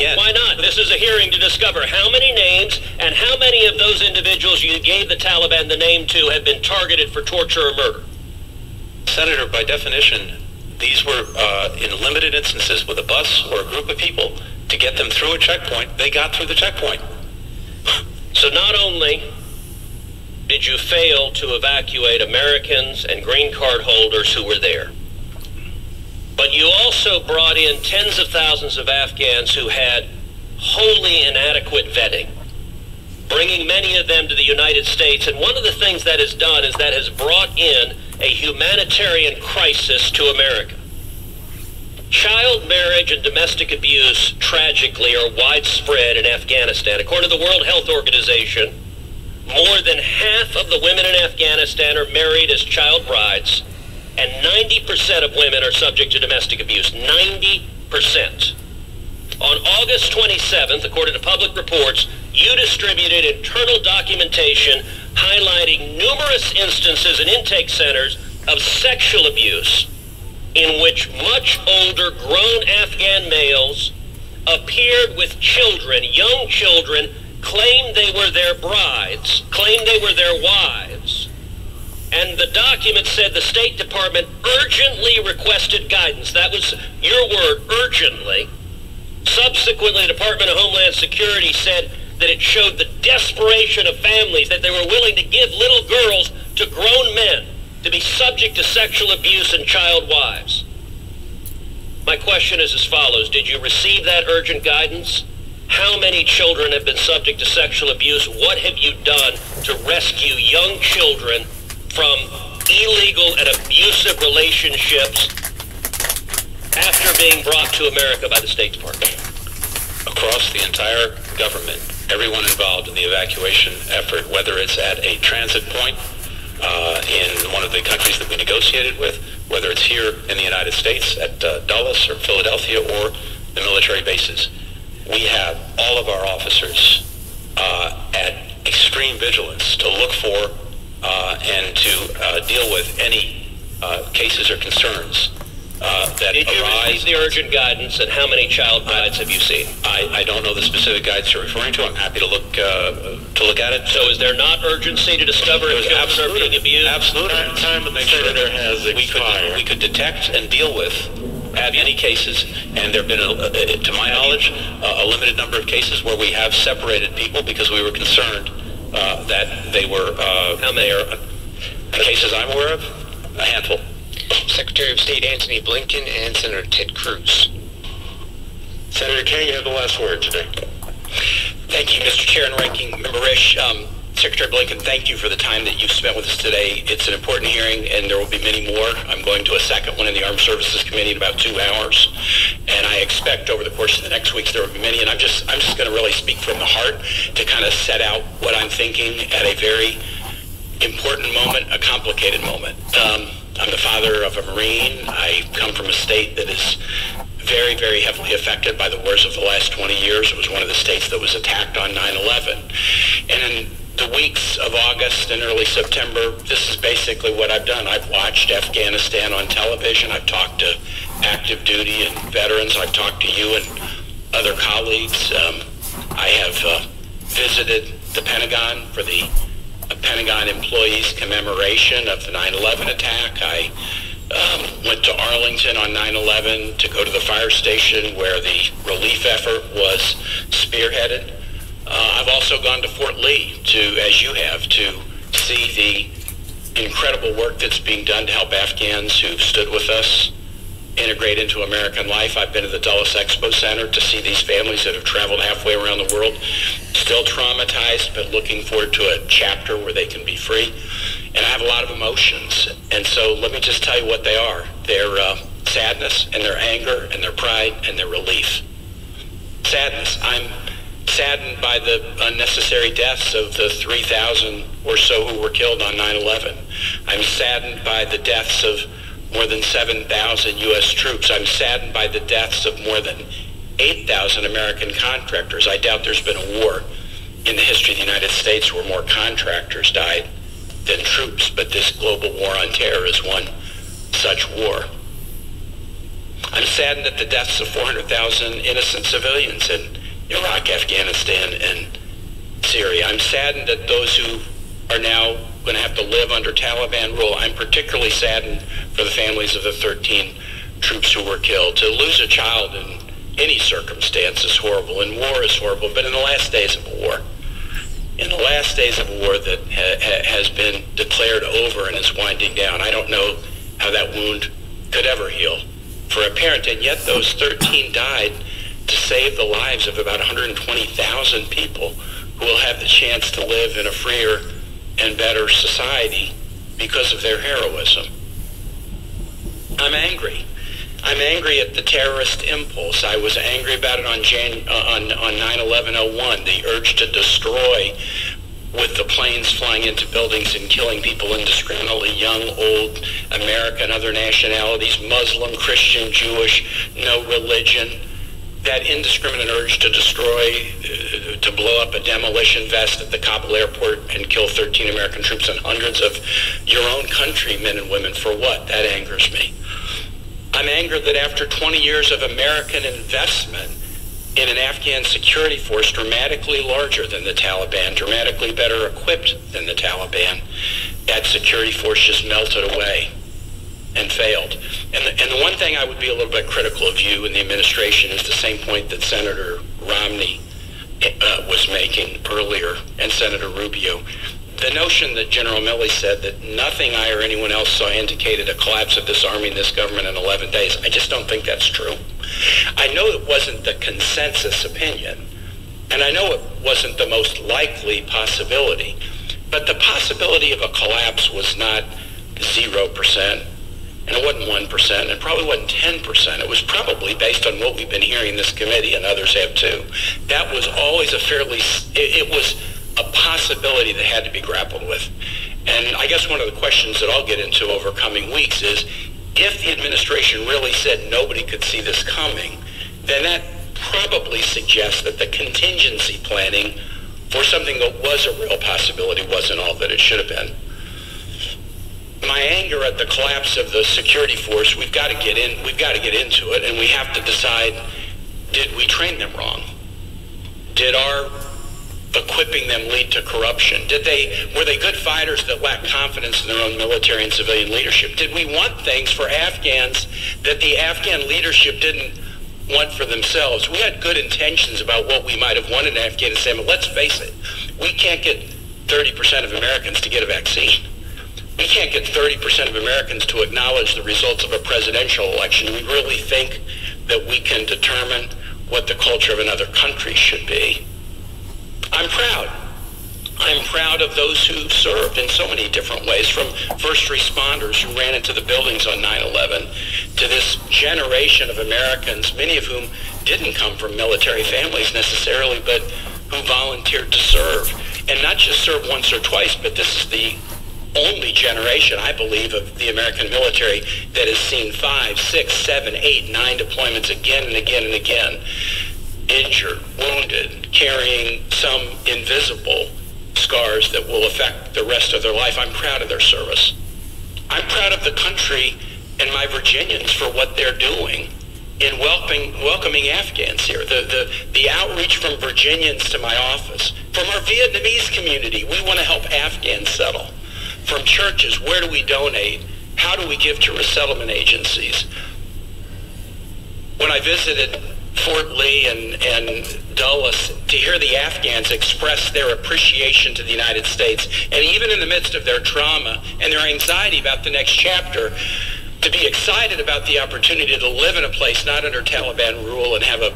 Yes. Why not? This is a hearing to discover how many names and how many of those individuals you gave the Taliban the name to have been targeted for torture or murder. Senator, by definition, these were in limited instances with a bus or a group of people. To get them through a checkpoint, they got through the checkpoint. So not only did you fail to evacuate Americans and green card holders who were there, but you also brought in tens of thousands of Afghans who had wholly inadequate vetting, bringing many of them to the United States. And one of the things that has done is that has brought in a humanitarian crisis to America. Child marriage and domestic abuse, tragically, are widespread in Afghanistan. According to the World Health Organization, more than half of the women in Afghanistan are married as child brides, and 90% of women are subject to domestic abuse. 90%. On August 27th, according to public reports, you distributed internal documentation highlighting numerous instances in intake centers of sexual abuse in which much older grown Afghan males appeared with children, young children, claimed they were their brides, claimed they were their wives. And the document said the State Department urgently requested guidance. That was your word, urgently. Subsequently, the Department of Homeland Security said that it showed the desperation of families, that they were willing to give little girls to grown men to be subject to sexual abuse and child wives. My question is as follows. Did you receive that urgent guidance? How many children have been subject to sexual abuse? What have you done to rescue young children from illegal and abusive relationships after being brought to America by the State Department? Across the entire government, everyone involved in the evacuation effort, whether it's at a transit point in one of the countries that we negotiated with, whether it's here in the United States at Dulles or Philadelphia or the military bases, we have all of our officers at extreme vigilance to look for and to deal with any cases or concerns that Did you arise. receive the urgent guidance, and how many child brides have you seen? I don't know the specific guides you're referring to. I'm happy to look at it. So is there not urgency to discover if children are being abused? Absolutely. Time of the senator has expired. We could detect and deal with any cases, and there have been, to my knowledge, a limited number of cases where we have separated people because we were concerned that they were, how many are? The cases I'm aware of, a handful. Secretary of State Antony Blinken and Senator Ted Cruz. Senator King, you have the last word today. Thank you, Mr. Chair and Ranking Member Risch. Secretary Blinken, thank you for the time that you've spent with us today. It's an important hearing, and there will be many more. I'm going to a second one in the Armed Services Committee in about 2 hours, and I expect over the course of the next weeks there will be many. And I'm just going to really speak from the heart to kind of set out what I'm thinking at a very important moment, a complicated moment. I'm the father of a Marine. I come from a state that is very, very heavily affected by the wars of the last 20 years. It was one of the states that was attacked on 9/11. And in the weeks of August and early September, this is basically what I've done. I've watched Afghanistan on television. I've talked to active duty and veterans. I've talked to you and other colleagues. I have visited the Pentagon for the Pentagon employees' commemoration of the 9/11 attack. I went to Arlington on 9/11 to go to the fire station where the relief effort was spearheaded. I've also gone to Fort Lee to, as you have, to see the incredible work that's being done to help Afghans who've stood with us integrate into American life. I've been to the Dulles Expo Center to see these families that have traveled halfway around the world, still traumatized, but looking forward to a chapter where they can be free. And I have a lot of emotions. And so let me just tell you what they are. They're sadness, and their anger, and their pride, and their relief. Sadness. I'm saddened by the unnecessary deaths of the 3,000 or so who were killed on 9/11. I'm saddened by the deaths of more than 7,000 U.S. troops. I'm saddened by the deaths of more than 8,000 American contractors. I doubt there's been a war in the history of the United States where more contractors died than troops, but this global war on terror is one such war. I'm saddened at the deaths of 400,000 innocent civilians in Iraq, Afghanistan, and Syria. I'm saddened at those who are now going to have to live under Taliban rule. I'm particularly saddened for the families of the 13 troops who were killed. To lose a child in any circumstance is horrible, and war is horrible, but in the last days of a war, that has been declared over and is winding down, I don't know how that wound could ever heal for a parent, and yet those 13 died to save the lives of about 120,000 people who will have the chance to live in a freer and better society because of their heroism. I'm angry. I'm angry at the terrorist impulse. I was angry about it on 9/11/01, the urge to destroy, with the planes flying into buildings and killing people indiscriminately, young, old, American, other nationalities, Muslim, Christian, Jewish, no religion. That indiscriminate urge to destroy, to blow up a demolition vest at the Kabul airport and kill 13 American troops and hundreds of your own countrymen and women, for what? That angers me. I'm angered that after 20 years of American investment in an Afghan security force dramatically larger than the Taliban, dramatically better equipped than the Taliban, that security force just melted away and failed. And the one thing I would be a little bit critical of you and the administration is the same point that Senator Romney was making earlier, and Senator Rubio. The notion that General Milley said that nothing I or anyone else saw indicated a collapse of this army and this government in 11 days, I just don't think that's true. I know it wasn't the consensus opinion, and I know it wasn't the most likely possibility, but the possibility of a collapse was not 0%, and it wasn't 1%, and it probably wasn't 10%. It was probably based on what we've been hearing in this committee, and others have too. That was always it was a possibility that had to be grappled with. And I guess one of the questions that I'll get into over coming weeks is, if the administration really said nobody could see this coming, then that probably suggests that the contingency planning for something that was a real possibility wasn't all that it should have been. My anger at the collapse of the security force, we've got to get into it, and we have to decide, did we train them wrong? Did our equipping them lead to corruption? Were they good fighters that lacked confidence in their own military and civilian leadership? Did we want things for Afghans that the Afghan leadership didn't want for themselves? We had good intentions about what we might have wanted in Afghanistan, but let's face it, we can't get 30% of Americans to get a vaccine. We can't get 30% of Americans to acknowledge the results of a presidential election. Do we really think that we can determine what the culture of another country should be? I'm proud. I'm proud of those who served in so many different ways, from first responders who ran into the buildings on 9/11 to this generation of Americans, many of whom didn't come from military families necessarily, but who volunteered to serve. And not just serve once or twice, but this is the only generation, I believe, of the American military that has seen 5, 6, 7, 8, 9 deployments again and again and again. Injured, wounded, carrying some invisible scars that will affect the rest of their life. I'm proud of their service. I'm proud of the country and my Virginians for what they're doing in welcoming Afghans here. The outreach from Virginians to my office, from our Vietnamese community, we want to help Afghans settle. From churches, where do we donate? How do we give to resettlement agencies? When I visited Fort Lee and Dulles, to hear the Afghans express their appreciation to the United States, and even in the midst of their trauma and their anxiety about the next chapter, to be excited about the opportunity to live in a place not under Taliban rule and have a